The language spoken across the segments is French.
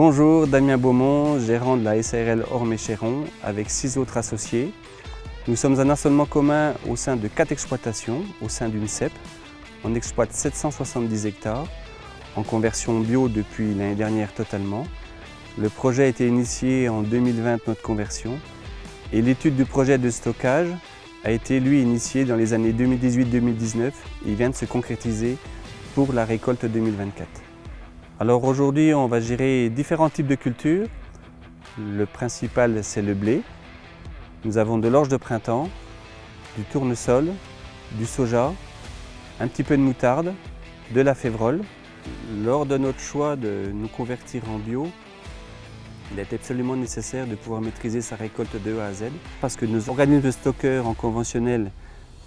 Bonjour, Damien Beaumont, gérant de la SARL Ormes-et-Chéron avec 6 autres associés. Nous sommes un assolement commun au sein de 4 exploitations, au sein d'une CEP. On exploite 770 hectares, en conversion bio depuis l'année dernière totalement. Le projet a été initié en 2020, notre conversion, et l'étude du projet de stockage a été lui initiée dans les années 2018-2019 et il vient de se concrétiser pour la récolte 2024. Alors aujourd'hui, on va gérer différents types de cultures. Le principal, c'est le blé. Nous avons de l'orge de printemps, du tournesol, du soja, un petit peu de moutarde, de la févrole. Lors de notre choix de nous convertir en bio, il est absolument nécessaire de pouvoir maîtriser sa récolte de A à Z parce que nos organismes de stockeurs en conventionnel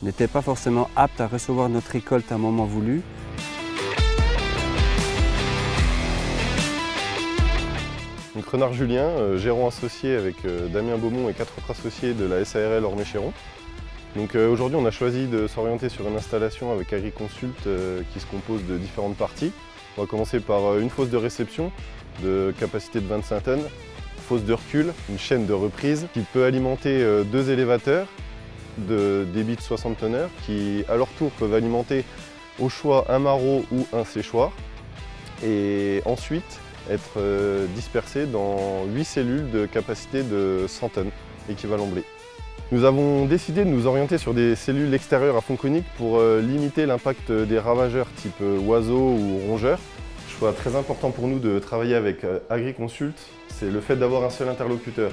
n'étaient pas forcément aptes à recevoir notre récolte à un moment voulu. Donc Renard Julien, gérant associé avec Damien Beaumont et 4 autres associés de la SARL Ormes-et-Chéron. Donc aujourd'hui on a choisi de s'orienter sur une installation avec Agriconsult qui se compose de différentes parties. On va commencer par une fosse de réception de capacité de 25 tonnes, fosse de recul, une chaîne de reprise qui peut alimenter 2 élévateurs de débit de 60 tonneurs qui à leur tour peuvent alimenter au choix un maraud ou un séchoir et ensuite être dispersés dans 8 cellules de capacité de 100 tonnes, équivalent blé. Nous avons décidé de nous orienter sur des cellules extérieures à fond conique pour limiter l'impact des ravageurs type oiseaux ou rongeurs. Choix très important pour nous de travailler avec Agriconsult, c'est le fait d'avoir un seul interlocuteur.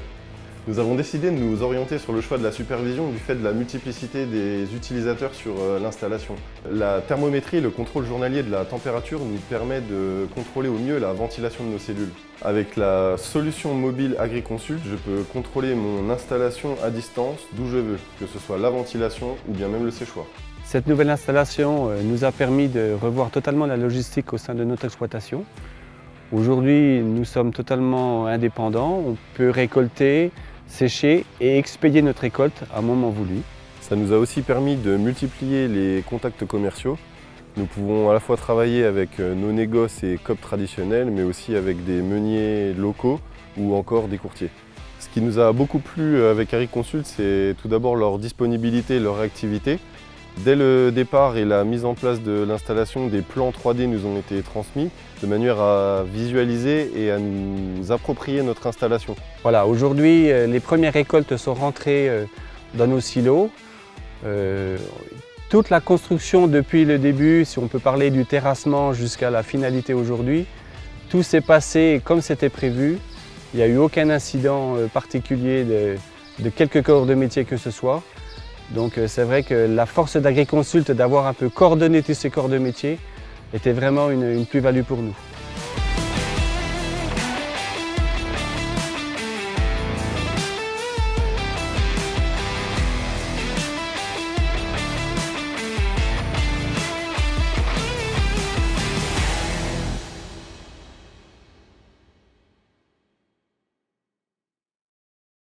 Nous avons décidé de nous orienter sur le choix de la supervision du fait de la multiplicité des utilisateurs sur l'installation. La thermométrie et le contrôle journalier de la température nous permet de contrôler au mieux la ventilation de nos cellules. Avec la solution mobile Agriconsult, je peux contrôler mon installation à distance d'où je veux, que ce soit la ventilation ou bien même le séchoir. Cette nouvelle installation nous a permis de revoir totalement la logistique au sein de notre exploitation. Aujourd'hui, nous sommes totalement indépendants, on peut récolter, sécher et expédier notre récolte à un moment voulu. Ça nous a aussi permis de multiplier les contacts commerciaux. Nous pouvons à la fois travailler avec nos négoces et COP traditionnels, mais aussi avec des meuniers locaux ou encore des courtiers. Ce qui nous a beaucoup plu avec Agriconsult, c'est tout d'abord leur disponibilité et leur réactivité. Dès le départ et la mise en place de l'installation, des plans 3D nous ont été transmis de manière à visualiser et à nous approprier notre installation. Voilà, aujourd'hui, les premières récoltes sont rentrées dans nos silos. Toute la construction depuis le début, si on peut parler du terrassement jusqu'à la finalité aujourd'hui, tout s'est passé comme c'était prévu. Il n'y a eu aucun incident particulier de quelque corps de métier que ce soit. Donc c'est vrai que la force d'Agriconsult d'avoir un peu coordonné tous ces corps de métier était vraiment une plus-value pour nous.